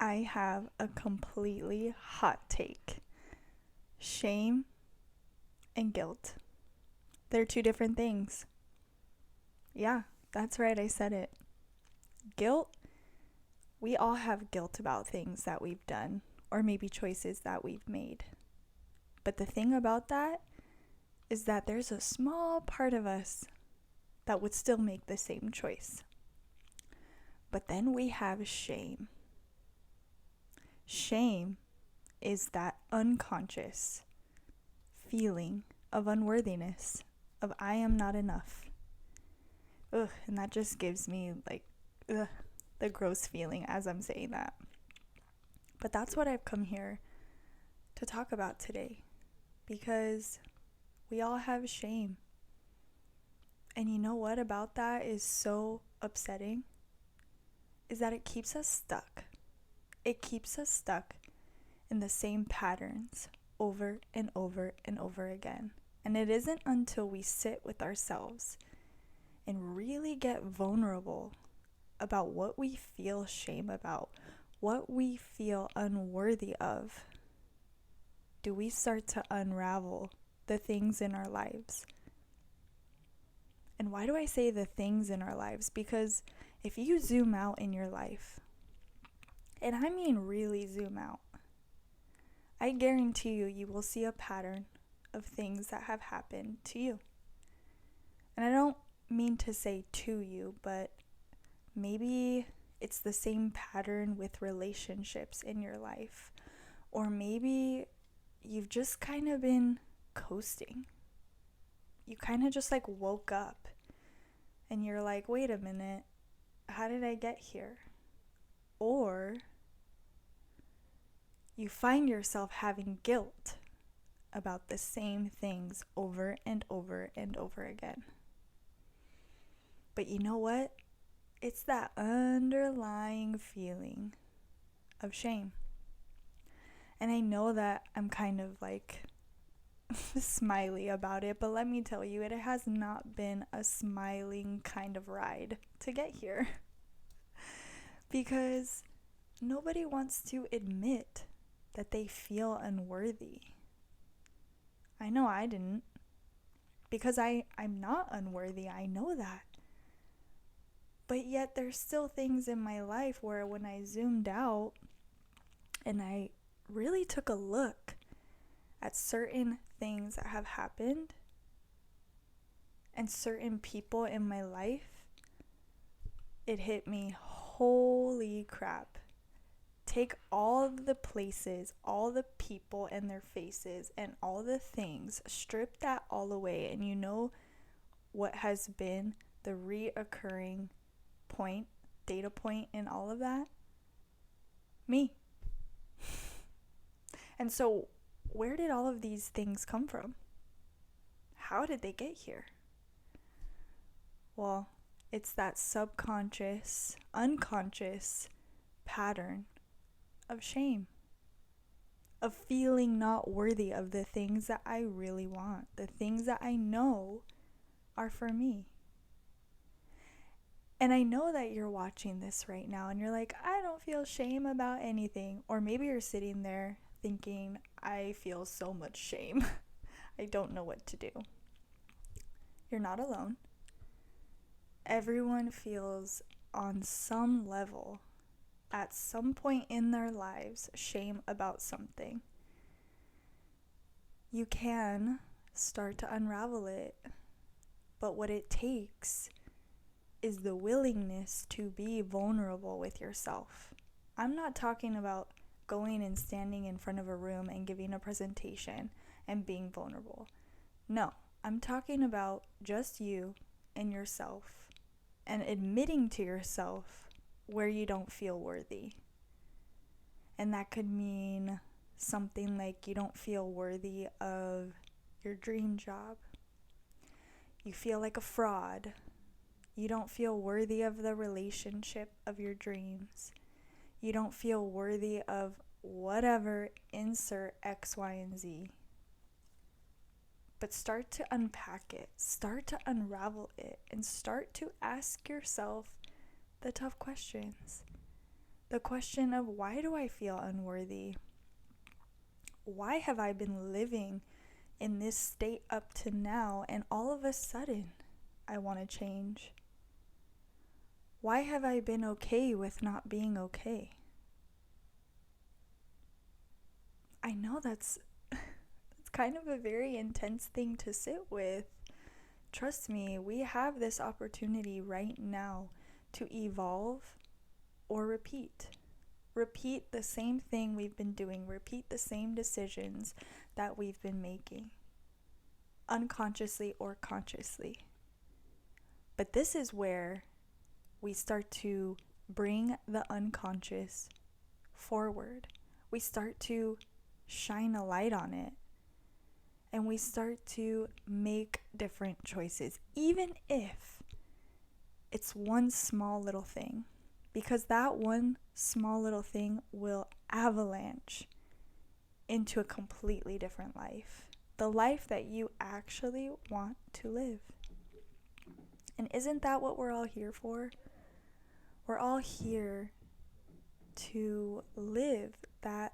I have a completely hot take. Shame and guilt. They're two different things. Yeah, that's right, I said it. Guilt, we all have guilt about things that we've done, or maybe choices that we've made. But the thing about that is that there's a small part of us that would still make the same choice. But then we have shame. Shame is that unconscious feeling of unworthiness, of I am not enough. Ugh, and that just gives me the gross feeling as I'm saying that. But that's what I've come here to talk about today, because we all have shame. And you know what about that is so upsetting? Is that it keeps us stuck. It keeps us stuck in the same patterns over and over and over again. And it isn't until we sit with ourselves and really get vulnerable about what we feel shame about, what we feel unworthy of, do we start to unravel the things in our lives. And why do I say the things in our lives? Because if you zoom out in your life, and I mean really zoom out, I guarantee you will see a pattern of things that have happened to you. And I don't mean to say to you, but maybe it's the same pattern with relationships in your life. Or maybe you've just kind of been coasting. You kind of just woke up and you're like, wait a minute, how did I get here? Or you find yourself having guilt about the same things over and over and over again. But you know what? It's that underlying feeling of shame. And I know that I'm kind of smiley about it, but let me tell you, it has not been a smiling kind of ride to get here. Because nobody wants to admit that they feel unworthy. I know I didn't. Because I'm not unworthy, I know that. But yet there's still things in my life where when I zoomed out and I really took a look at certain things that have happened and certain people in my life, it hit me, holy crap. Take all the places, all the people and their faces and all the things, strip that all away, and you know what has been the reoccurring data point in all of that? Me. And so, where did all of these things come from? How did they get here? Well, it's that subconscious, unconscious pattern of shame, of feeling not worthy of the things that I really want, the things that I know are for me. And I know that you're watching this right now and you're like, I don't feel shame about anything. Or maybe you're sitting there thinking, I feel so much shame. I don't know what to do. You're not alone. Everyone feels on some level, at some point in their lives, shame about something. You can start to unravel it, but what it takes is the willingness to be vulnerable with yourself. I'm not talking about going and standing in front of a room and giving a presentation and being vulnerable. No, I'm talking about just you and yourself and admitting to yourself where you don't feel worthy. And that could mean something like you don't feel worthy of your dream job. You feel like a fraud. You don't feel worthy of the relationship of your dreams. You don't feel worthy of whatever, insert X, Y, and Z. But start to unpack it, start to unravel it, and start to ask yourself the tough questions. The question of, why do I feel unworthy? Why have I been living in this state up to now, and all of a sudden I want to change? Why have I been okay with not being okay? I know that's kind of a very intense thing to sit with. Trust me, we have this opportunity right now to evolve or repeat. Repeat the same thing we've been doing. Repeat the same decisions that we've been making, unconsciously or consciously. But this is where we start to bring the unconscious forward. We start to shine a light on it. And we start to make different choices, even if it's one small little thing. Because that one small little thing will avalanche into a completely different life. The life that you actually want to live. And isn't that what we're all here for? We're all here to live that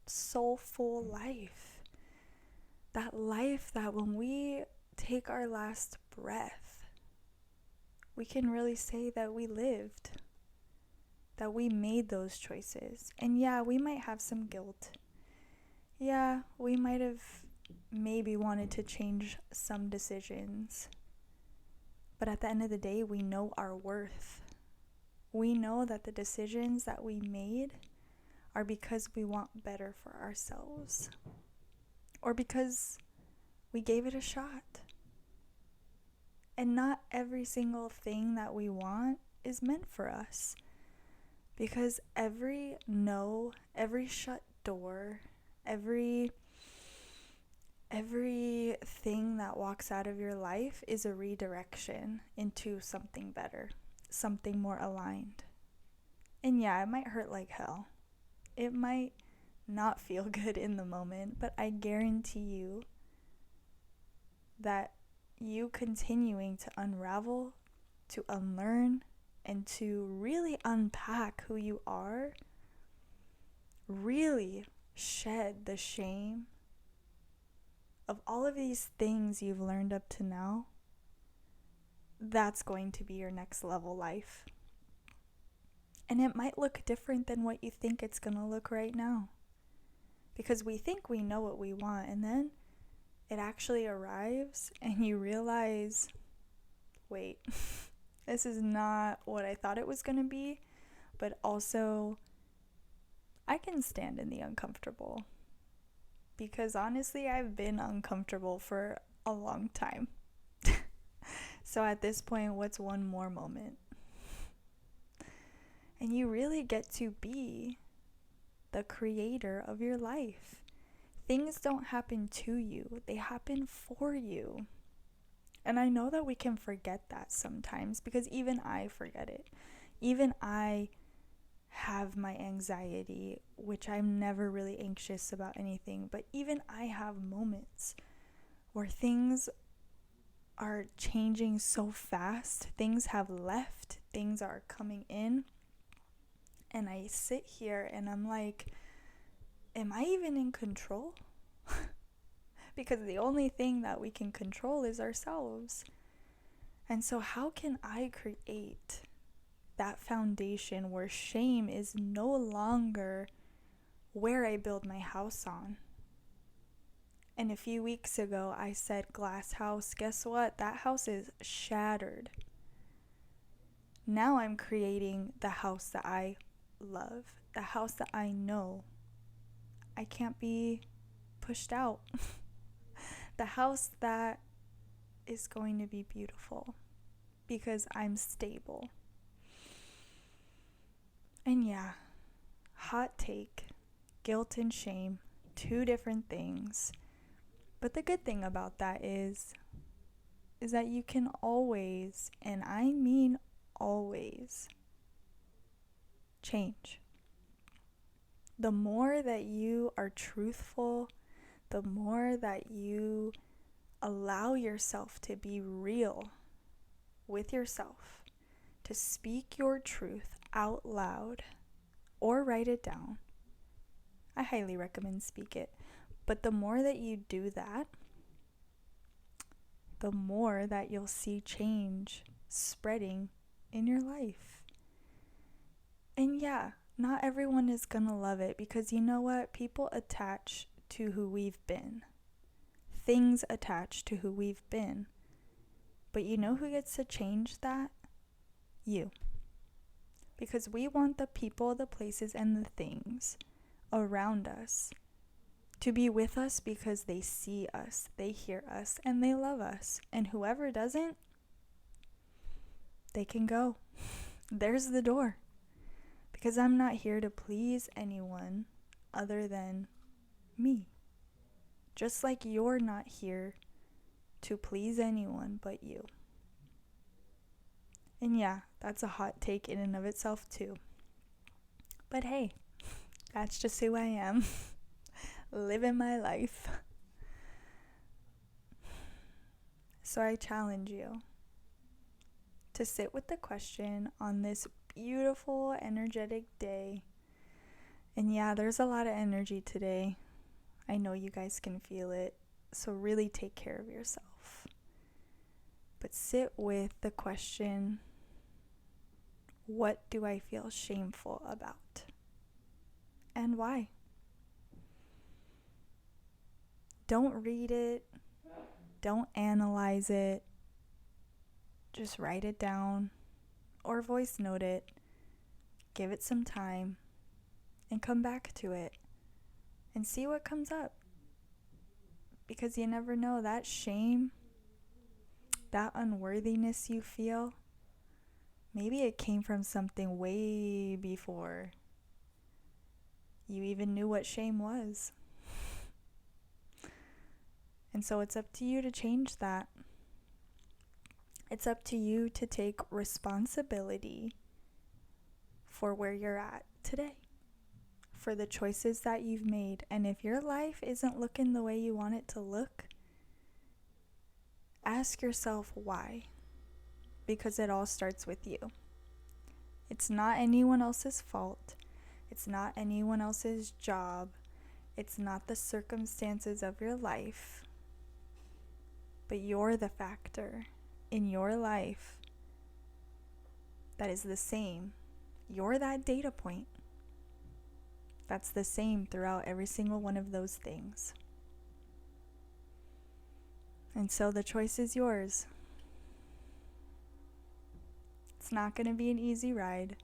soulful life. That life that when we take our last breath, we can really say that we lived, that we made those choices. And yeah, we might have some guilt. Yeah, we might have maybe wanted to change some decisions. But at the end of the day, we know our worth. We know that the decisions that we made are because we want better for ourselves. Or because we gave it a shot. And not every single thing that we want is meant for us. Because every no, every shut door, every thing that walks out of your life is a redirection into something better, something more aligned. And yeah, it might hurt like hell. It might not feel good in the moment, but I guarantee you that you continuing to unravel, to unlearn, and to really unpack who you are, really shed the shame of all of these things you've learned up to now, that's going to be your next level life. And it might look different than what you think it's going to look right now. Because we think we know what we want, and then it actually arrives and you realize, wait, this is not what I thought it was going to be, but also I can stand in the uncomfortable. Because honestly, I've been uncomfortable for a long time. So at this point, what's one more moment? And you really get to be the creator of your life. Things don't happen to you, they happen for you. And I know that we can forget that sometimes, because even I forget it. Even I have my anxiety, which I'm never really anxious about anything, but even I have moments where things are changing so fast, things have left, things are coming in, and I sit here and I'm like, am I even in control? Because the only thing that we can control is ourselves. And so how can I create that foundation where shame is no longer where I build my house on? And a few weeks ago, I said glass house. Guess what? That house is shattered. Now I'm creating the house that I love, the house that I know I can't be pushed out. The house that is going to be beautiful because I'm stable. And yeah, hot take, guilt and shame, two different things. But the good thing about that is that you can always, and I mean always, change. The more that you are truthful, the more that you allow yourself to be real with yourself, to speak your truth out loud, or write it down. I highly recommend speak it. But the more that you do that, the more that you'll see change spreading in your life. And yeah, not everyone is gonna love it, because you know what? People attach to who we've been. Things attach to who we've been. But you know who gets to change that? You. Because we want the people, the places, and the things around us to be with us because they see us, they hear us, and they love us. And whoever doesn't, they can go. There's the door. Because I'm not here to please anyone other than me. Just like you're not here to please anyone but you. And yeah, that's a hot take in and of itself too. But hey, that's just who I am. Living my life. So I challenge you to sit with the question on this beautiful, energetic day. And yeah, there's a lot of energy today. I know you guys can feel it. So really take care of yourself. But sit with the question, what do I feel shameful about? And why? Don't read it. Don't analyze it. Just write it down or voice note it. Give it some time and come back to it and see what comes up. Because you never know, that shame, that unworthiness you feel, maybe it came from something way before you even knew what shame was. And so it's up to you to change that. It's up to you to take responsibility for where you're at today, for the choices that you've made. And if your life isn't looking the way you want it to look, ask yourself why. Because it all starts with you. It's not anyone else's fault. It's not anyone else's job. It's not the circumstances of your life. But you're the factor in your life that is the same. You're that data point that's the same throughout every single one of those things. And so the choice is yours. It's not going to be an easy ride.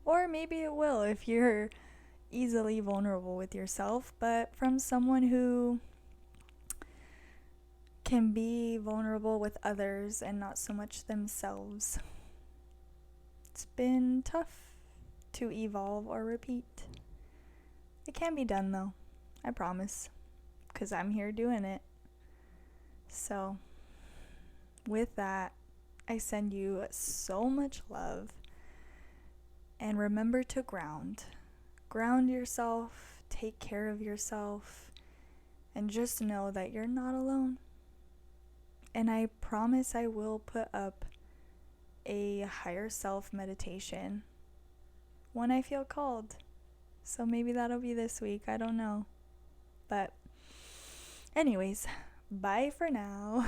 Or maybe it will if you're easily vulnerable with yourself, but from someone who can be vulnerable with others and not so much themselves. It's been tough to evolve or repeat. It can be done though, I promise, because I'm here doing it. So, with that, I send you so much love, and remember to ground. Ground yourself, take care of yourself, and just know that you're not alone. And I promise I will put up a higher self meditation when I feel called. So maybe that'll be this week, I don't know. But anyways, bye for now.